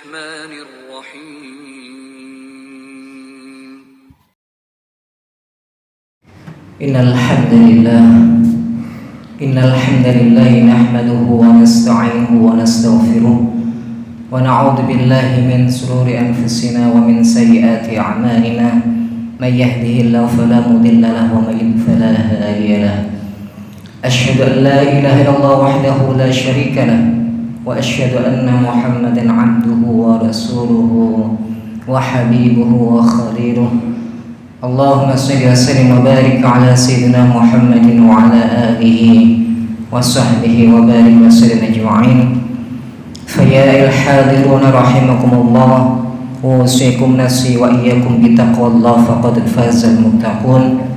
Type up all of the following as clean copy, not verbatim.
الرحمن الرحيم إن الحمد لله نحمده ونستعينه ونستغفره ونعوذ بالله من شرور أنفسنا ومن سيئات أعمالنا من يهده الله فلا مضل له ومن يضلل فلا هادي له أشهد أن لا إله إلا الله وحده لا شريك له وأشهد أن محمدا عبده ورسوله وحبيبه وخليله اللهم صل وسلم وبارك على سيدنا محمد وعلى آله وصحبه وبارك وسلم أجمعين. فيا الحاضرون رحمكم الله أوصيكم نفسي وإياكم بتقوى الله فقد فاز المتقون.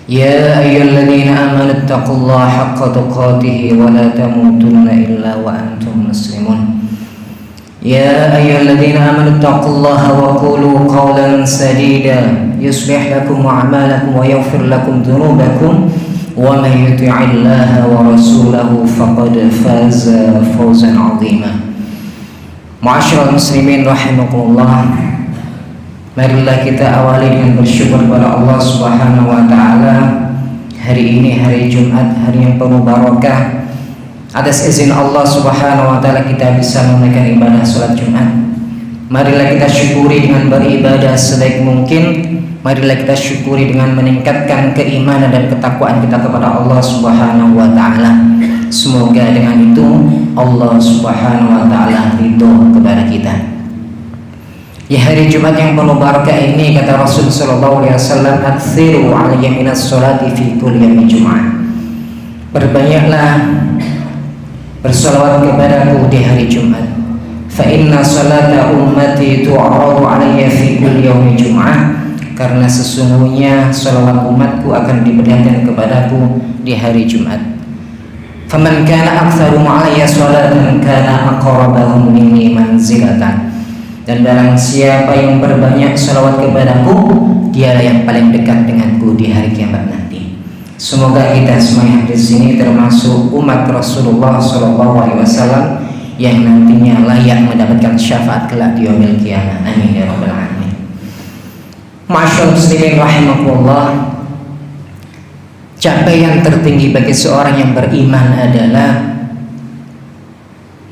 يا أيها الذين آمنوا اتقوا الله حق تقاته ولا تموتن إلا وأنتم مسلمون. يا أيها الذين آمنوا اتقوا الله وقولوا قولا سديدا يصلح لكم أعمالكم ويغفر لكم ذنوبكم ومن يطع الله ورسوله فقد فاز فوزا عظيما. Ma'asyiral muslimin rahimakumullah, marilah kita awali dengan bersyukur kepada Allah Subhanahu wa taala. Hari ini hari Jumat, hari yang penuh barakah. Atas izin Allah Subhanahu wa taala kita bisa menunaikan ibadah salat Jumat. Marilah kita syukuri dengan beribadah sebaik mungkin. Marilah kita syukuri dengan meningkatkan keimanan dan ketakwaan kita kepada Allah Subhanahu wa taala. Semoga dengan itu Allah Subhanahu wa taala ridho kepada kita. Di hari Jumat yang penuh barakah ini, kata Rasul sallallahu alaihi wasallam, "Aktsiru 'alayya minas sholati fi kulli yaumi Jum'ah." Perbanyaklah bersolawat kepadaku di hari Jumat. Fa inna salata ummati tu'radu 'alayya fi kulli yaumi Jum'ah. Karena sesungguhnya salawat umatku akan diperlihatkan kepadaku di hari Jumat. Faman kana aktsaru 'alayya sholatan kana aqrabahum minni manzilatan. Dan barang siapa yang berbanyak salawat kepadaku, dialah yang paling dekat denganku di hari kiamat nanti. Semoga kita semua yang di sini termasuk umat Rasulullah SAW yang nantinya layak mendapatkan syafaat kelak di yaumil qiyamah. Amin ya rabbal alamin. Ma'asyiral muslimin rahimakumullah, capaian tertinggi bagi seorang yang beriman adalah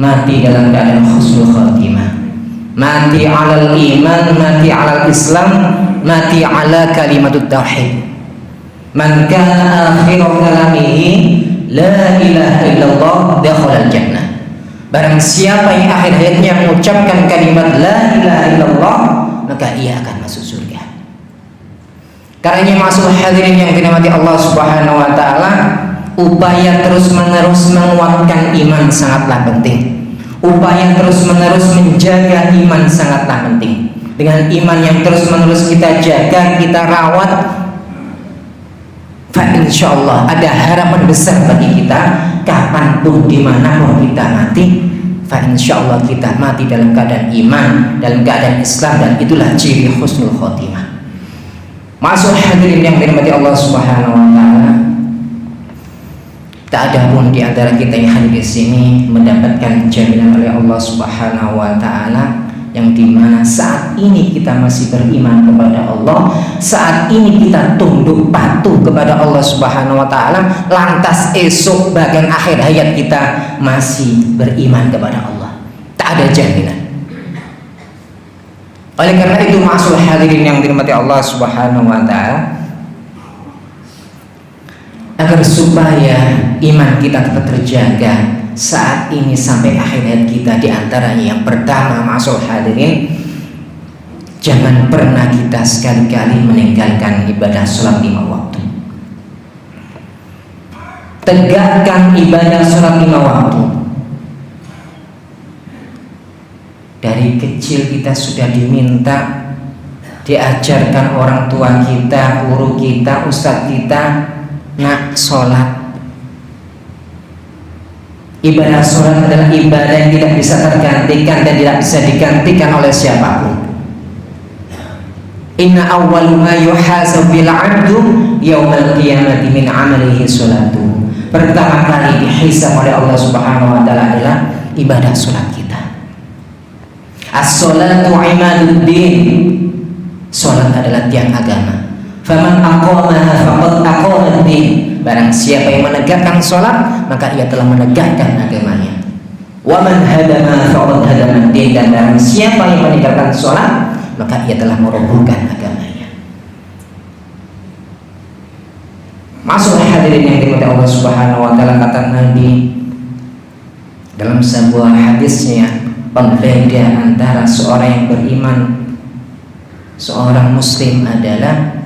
mati dalam keadaan husnul khatimah. Mati alal iman, mati alal Islam, mati ala kalimatut tauhid. Man kana akhiru kalamihi la ilaha illallah dakhala al-jannah. Barang siapa yang akhir hayatnya mengucapkan kalimat la ilaha illallah, maka ia akan masuk surga. Karena masuk hadirin yang dirahmati Allah Subhanahu wa taala, upaya terus-menerus menguatkan iman sangatlah penting. Upaya terus-menerus menjaga iman sangatlah penting. Dengan iman yang terus-menerus kita jaga, kita rawat, fa insyaallah ada harapan besar bagi kita. Kapanpun dimanapun kita mati, fa insyaallah kita mati dalam keadaan iman, dalam keadaan Islam, dan itulah ciri husnul khotimah. Masuk hadirin yang dirahmati Allah Subhanahu wa taala, tak ada pun di antara kita yang hadir di sini mendapatkan jaminan oleh Allah Subhanahu wa taala yang dimana saat ini kita masih beriman kepada Allah, saat ini kita tunduk patuh kepada Allah Subhanahu wa taala, lantas esok bagian akhir hayat kita masih beriman kepada Allah. Tak ada jaminan. Oleh karena itu, ma'asyiral hadirin yang dirahmati Allah Subhanahu wa taala, agar supaya iman kita tetap terjaga saat ini sampai akhir hayat kita, di antaranya yang pertama, ma'asyiral hadirin, jangan pernah kita sekali-kali meninggalkan ibadah salat 5 waktu. Tegakkan ibadah salat 5 waktu. Dari kecil kita sudah diminta, diajarkan orang tua kita, guru kita, ustadz kita, nak sholat. Ibadah sholat adalah ibadah yang tidak bisa tergantikan dan tidak bisa digantikan oleh siapapun. Inna awwalu ma yuhasabu bil 'abdu yaumal qiyamati min 'amalihi sholatuhu. Pertama kali dihisab oleh Allah Subhanahu wa taala adalah ibadah sholat kita. As-sholatu imaduddin. Salat adalah tiang agama. Faman aqamaha faqad aqama ad-din. Barang siapa yang menegakkan salat, maka ia telah menegakkan agamanya. Wa man hadama faqad hadama ad-din. Dan barang siapa yang meninggalkan salat, maka ia telah merobohkan agamanya. Masuk hadirin yang dimuliakan Allah Subhanahu wa taala, kata Nabi dalam sebuah hadisnya, pembeda antara seorang yang beriman, seorang muslim adalah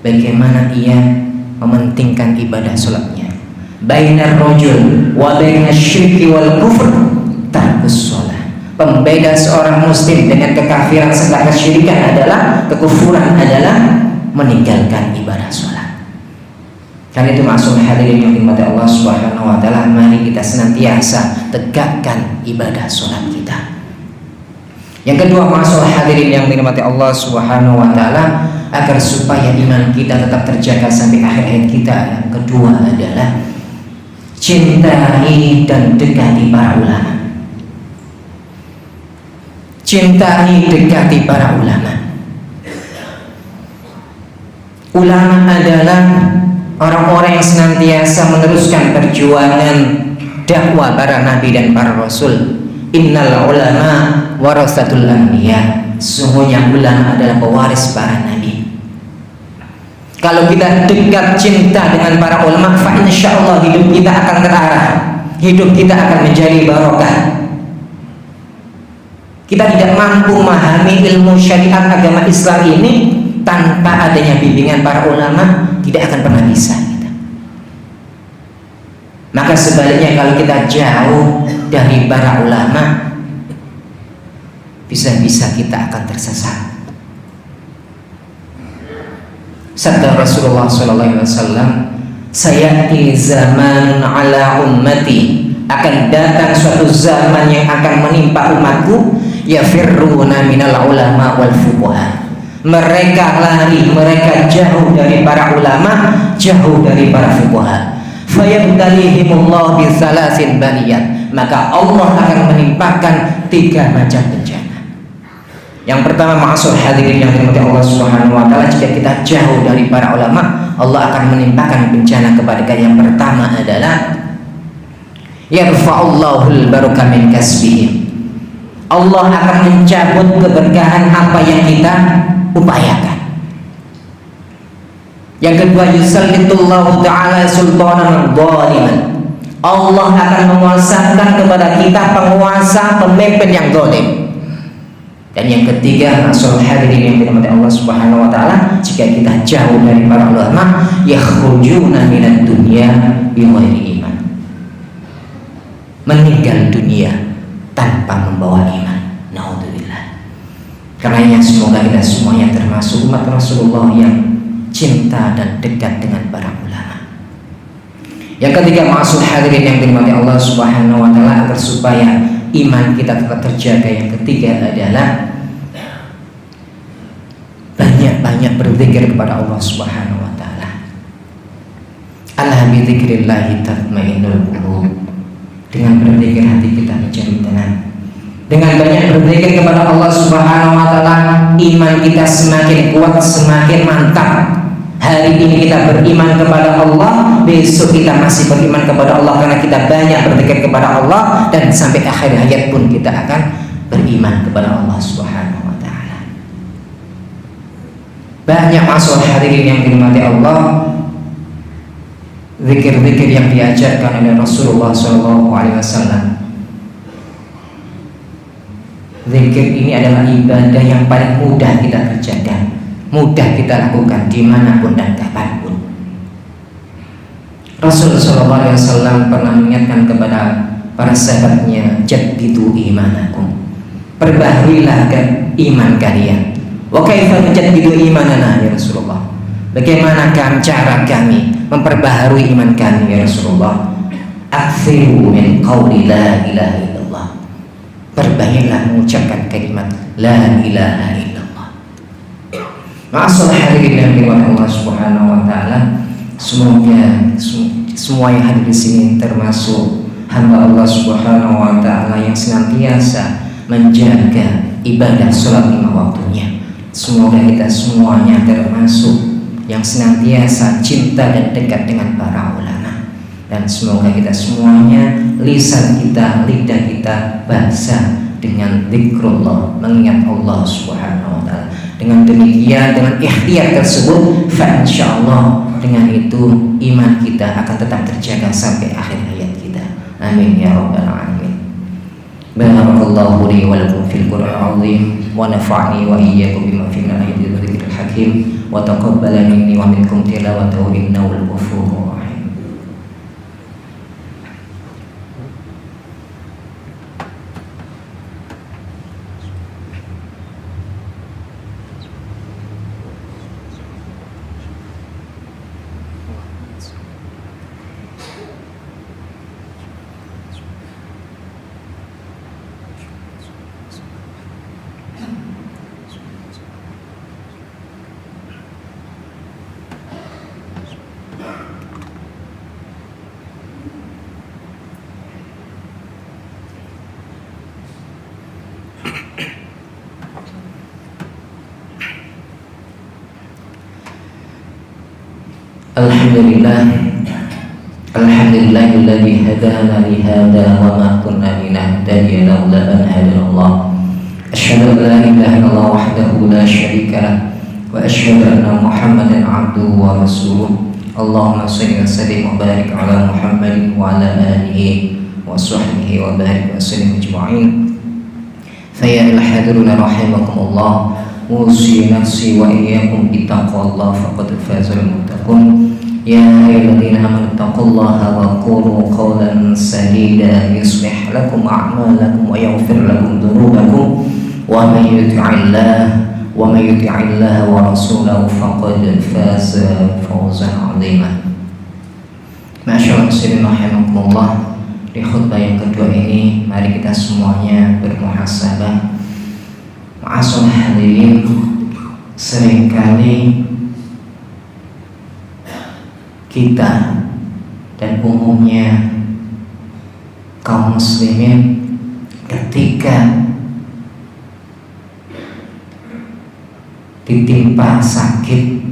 bagaimana ia mementingkan ibadah salatnya. Bainar rajul wa bainas syirki wal kufr tarkus shalah. Pembeda seorang muslim dengan kekafiran serta kesyirikan adalah, kekufuran adalah meninggalkan ibadah salat. Karena itu masuk hadirin yang dimati Allah Subhanahu wa taala, mari kita senantiasa tegakkan ibadah salat kita. Yang kedua, masuk hadirin yang dimati Allah Subhanahu wa taala, agar supaya iman kita tetap terjaga sampai akhir hayat kita, yang kedua adalah cintai dan dekati para ulama. Cintai, dekati para ulama. Ulama adalah orang-orang yang senantiasa meneruskan perjuangan dakwah para nabi dan para rasul. Innal ulama warasatul anbiya. Sesungguhnya ulama adalah pewaris para nabi. Kalau kita dekat cinta dengan para ulama, fa insyaallah hidup kita akan terarah, hidup kita akan menjadi barokah. Kita tidak mampu memahami ilmu syariat agama Islam ini tanpa adanya bimbingan para ulama, tidak akan pernah bisa kita. Maka sebaliknya, kalau kita jauh dari para ulama, bisa-bisa kita akan tersesat. Sabda Rasulullah SAW, sayati zaman ala ummati, akan datang suatu zaman yang akan menimpa umatku, yafirruna minal ulama wal fuqaha. Mereka lari, mereka jauh dari para ulama, jauh dari para fuqaha. Fayabtalihimullah bi salasin baliyat. Maka Allah akan menimpakan 3 macam bencana. Yang pertama, ma'asur hadirin yang dirahmati Allah Subhanahu wa taala, jika kita jauh dari para ulama, Allah akan menimpakan bencana kepada kita. Yang pertama adalah yarfa'ullahul barakah min kasbihim. Allah akan mencabut keberkahan apa yang kita upayakan. Yang kedua, yusallitullahu ta'ala sultanan zaliman. Allah akan menguasakan kepada kita penguasa, pemimpin yang zalim. Dan yang ketiga, masyaallah hadirin yang dirahmati Allah Subhanahu wa taala, jika kita jauh dari para ulama, yakhrujuna minad dunya bighairi iman. Meninggal dunia tanpa membawa iman. Naudzubillah. Karenanya semoga kita semuanya termasuk umat Rasulullah yang cinta dan dekat dengan para ulama. Yang ketiga, ma'asul hadirin yang dirahmati Allah Subhanahu wa taala, agar supaya iman kita tetap terjaga, yang ketiga adalah banyak-banyak berzikir kepada Allah Subhanahu wa taala. Ala bi dzikrillah tatmainnul qulub. Dengan berzikir hati kita menjadi tenang. Dengan banyak berzikir kepada Allah Subhanahu wa taala, iman kita semakin kuat, semakin mantap. Hari ini kita beriman kepada Allah, besok kita masih beriman kepada Allah karena kita banyak berzikir kepada Allah, dan sampai akhir hayat pun kita akan beriman kepada Allah Subhanahu wa taala. Banyak masuk hadirin yang dirahmati Allah, zikir-zikir yang diajarkan oleh Rasulullah SAW. Zikir ini adalah ibadah yang paling mudah kita kerjakan, mudah kita lakukan dimanapun dan kapanpun. Rasulullah SAW pernah mengingatkan kepada para sahabatnya, jaddidu imanakum, perbaharilah iman kalian. Wa kaifa nujaddidu imanana ya Rasulullah? Bagaimana cara kami memperbaharui iman kami ya Rasulullah? Aktsiru min qauli la ilaha illallah. Perbanyaklah mengucapkan kalimat la ilaha illallah. Ma'asal hadirin yang dirahmati Allah Subhanahu wa taala, semoga semua yang hadir di sini termasuk hamba Allah Subhanahu wa taala yang senantiasa menjaga ibadah sholat 5 waktunya. Semoga kita semuanya termasuk yang senantiasa cinta dan dekat dengan para ulama, dan semoga kita semuanya lisan kita, lidah kita basah dengan zikrullah, mengingat Allah Subhanahu wa taala. Dengan demikian, dengan ikhtiar tersebut, fa insyaallah dengan itu iman kita akan tetap terjaga sampai akhir hayat kita. Amin ya rabbal alamin. Barakallahu li wa lakum fil Qur'anil azim wa nafa'ani wa iyyakum bima fihi min ayatil wa dzikril hakim wa taqabbala minni wa minkum tilawatahu innahu ghafurur rahim. Alhamdulillahilladzi hadana li hadza wa ma kunna linahtadiya laula an hadanallah. Asyhadu an la ilaha illallah wahdahu la syarika lah wa asyhadu anna Muhammadan abduhu wa rasuluh. Allahumma shalli wa sallim wa barik ala Muhammadin wa ala alihi wa sahbihi wa barik wa sallim ajma'in. Fa ya al-hadiruna rahimakumullah, usi nafsi wa iyyakum bittaqwallah faqad fazal muttaqun. Ya ayyuhalladzina amanu taqullaha wa qulu qawlan sadida yuslih lakum a'malakum wa yaghfir lakum dhunubakum wa may yuti'illah wa rasulahu faqad faza fawzan 'azima. Masyaallah muslimin rahimakumullah, di khutbah yang kedua ini mari kita semuanya bermuhasabah. Ma'asal hadirin, seringkali kita dan umumnya kaum muslimin ketika ditimpa sakit,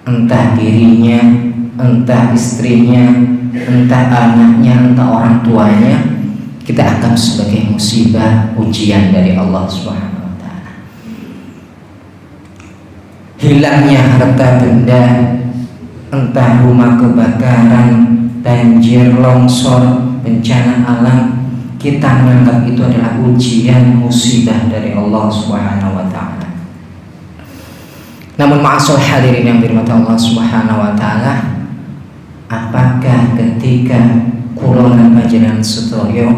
entah dirinya, entah istrinya, entah anaknya, entah orang tuanya, kita anggap sebagai musibah, ujian dari Allah Subhanahu wa taala. Hilangnya harta benda, entah rumah kebakaran, banjir, longsor, bencana alam, kita menganggap itu adalah ujian, musibah dari Allah Subhanahu wa taala. Namun ma'asal hadirin yang dirahmati Allah Subhanahu wa taala, apakah ketika kula lan panjenengan sedaya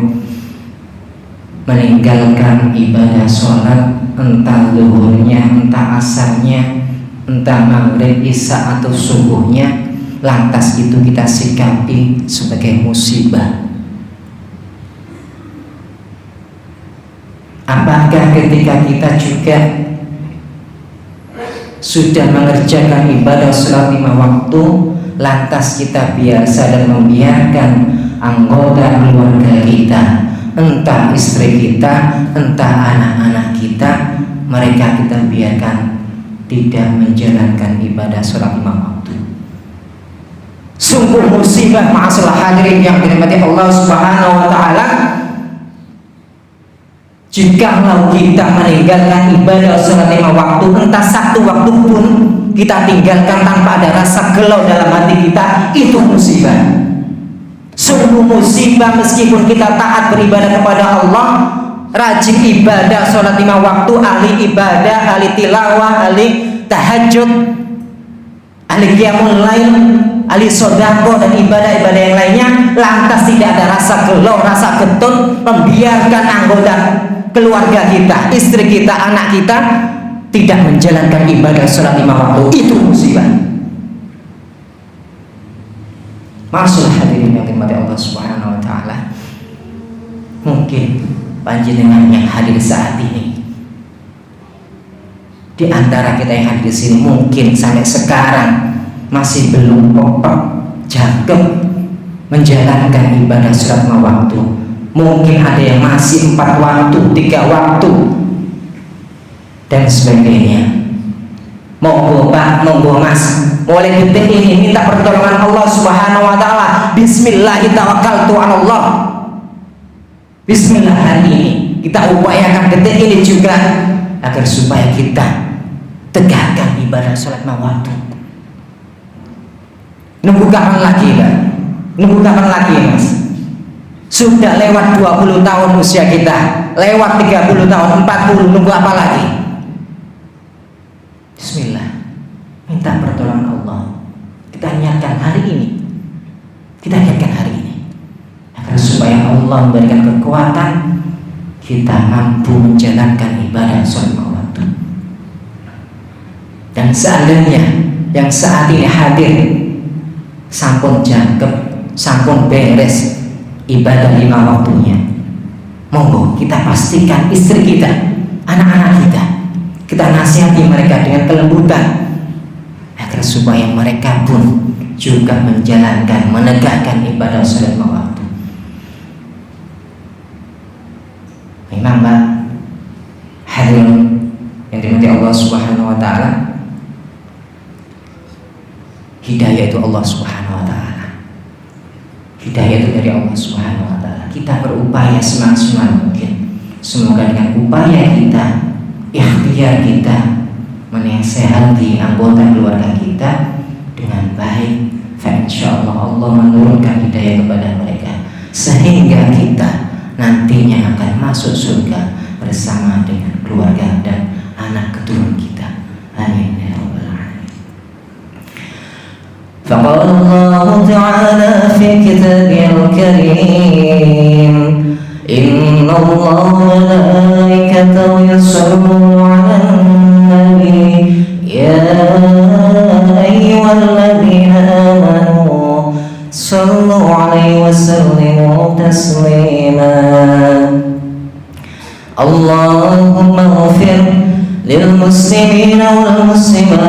meninggalkan ibadah sholat, entah zuhurnya, entah asarnya, entah maghrib, isya atau subuhnya, lantas itu kita sikapi sebagai musibah? Apakah ketika kita juga sudah mengerjakan ibadah sholat 5 waktu, lantas kita biasa dan membiarkan anggota keluarga kita, entah istri kita, entah anak-anak kita, mereka kita biarkan tidak menjalankan ibadah sholat 5 waktu? Sungguh musibah ma'asal hadirin yang dirahmati Allah Subhanahu wa taala, jikalau kita meninggalkan ibadah sholat 5 waktu, entah 1 waktu pun kita tinggalkan tanpa ada rasa gelau dalam hati kita, itu musibah. Sungguh musibah meskipun kita taat beribadah kepada Allah, rajin ibadah sholat 5 waktu, ahli ibadah, ahli tilawah, ahli tahajud, ahli qiyamul lail, ahli sedekah dan ibadah-ibadah yang lainnya, lantas tidak ada rasa gelau, rasa getun, membiarkan anggota keluarga kita, istri kita, anak kita tidak menjalankan ibadah sholat 5 waktu, itu musibah. Maksud hadirin yang dirahmati Allah Subhanahu wa taala, mungkin panjenengan yang hadir saat ini, di antara kita yang hadir di sini, mungkin sampai sekarang masih belum kokoh, jagep menjalankan ibadah sholat 5 waktu. Mungkin ada yang masih 4 waktu, 3 waktu dan sebagainya. Monggo Pak, monggo Mas, mulai detik ini minta pertolongan Allah Subhanahu wa taala. Bismillahirrahmanirrahim. Bismillah, hari ini kita upayakan detik ini juga agar supaya kita tegakkan ibadah sholat 5 waktu. Nunggu kapan lagi Pak? Nunggu kapan lagi Mas? Sudah lewat 20 tahun usia kita, lewat 30 tahun, 40, nunggu apa lagi? Bismillah, minta pertolongan Allah. Kita niatkan hari ini, agar supaya Allah memberikan kekuatan kita mampu menjalankan ibadah sholat 5 waktu. Dan seandainya yang saat ini hadir sampun jangkep, sampun beres ibadah 5 waktunya, monggo kita pastikan istri kita, anak-anak kita nasihati mereka dengan kelembutan agar supaya mereka pun juga menjalankan, menegakkan ibadah sholat 5 waktu. Memang Pak, hadirin yang dirahmati Allah Subhanahu wa taala, hidayah itu Allah Subhanahu wa taala. Hidayah itu dari Allah Subhanahu wa taala. Kita berupaya semaksimal mungkin. Semoga dengan upaya kita, ikhtiar kita menasehati anggota keluarga kita dengan baik, insyaallah Allah menurunkan hidayah kepada mereka sehingga kita nantinya akan masuk surga bersama dengan keluarga dan anak keturunan kita. Amin ya rabbal alamin. Faqala Allah Ta'ala fi kitabihil karim, inna Allah wa malaikatahu yusalluna 'alan nabi ya ayyuhalladzina amanu sallu 'alaihi wa sallimu taslima. Allahumma ighfir lil muslimina wal muslimat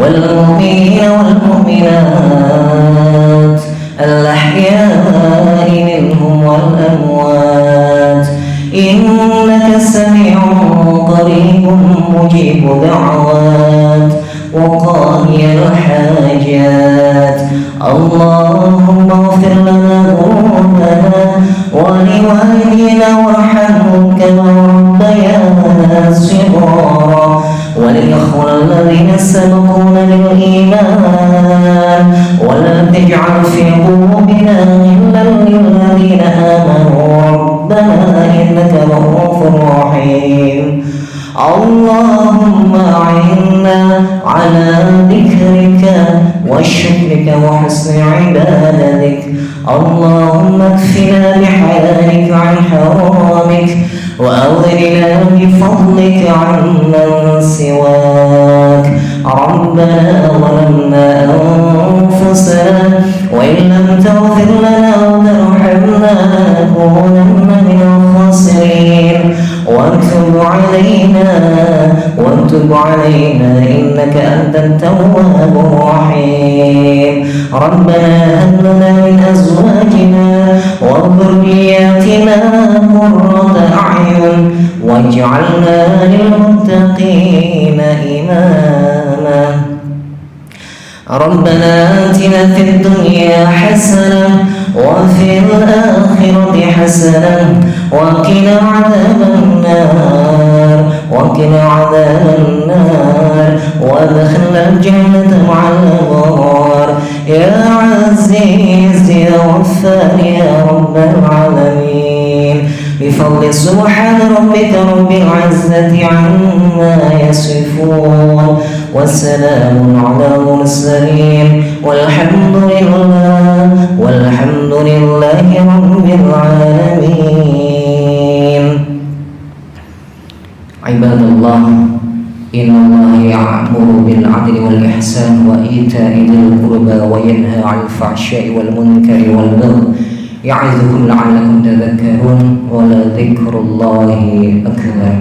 wal mu'minina wal mu'minat al-ahya'i minhum wal amwat innaka sami'un qaribun mujibu da'wat wa qadiyal hajat. Allahumma ighfir lana dhunubana wa liwalidina warhamhum kama rabbayana shighara wa lil ikhwani alladhina sabaquna bil iman wa la taj'al fi qulubina ghillan lil ladzina amanu rabbana innaka ra'ufur rahim. Allahumma a'inna ala dhikrika wa syukrika wa husni ibadatik. Allahumma kfina bihalalika an haramik wa aghnina bifadlika amman siwak. Rabbana zalamna anfusana wa in lam taghfir lana wa tarhamna lanakunanna minal khasirin. وتب علينا إنك أنت التواب الرحيم. ربنا هب لنا من أزواجنا وذرياتنا قرة أعين واجعلنا للمتقين إماما. ربنا آتنا في الدنيا حسنة وفي الآخرة حسنة وقنا عذاب النار وادخلنا الجنة مع الأبرار يا عزيز يا غفار يا رب العالمين. بفضل سبحان ربك رب العزة عما يصفون والسلام على المرسلين والحمد لله رب العالمين. عباد الله إن الله يأمر بالعدل والإحسان وإيتاء ذي القربى وينهى عن الفحشاء والمنكر والبغي يعظكم لعلكم تذكرون ولذكر الله أكبر.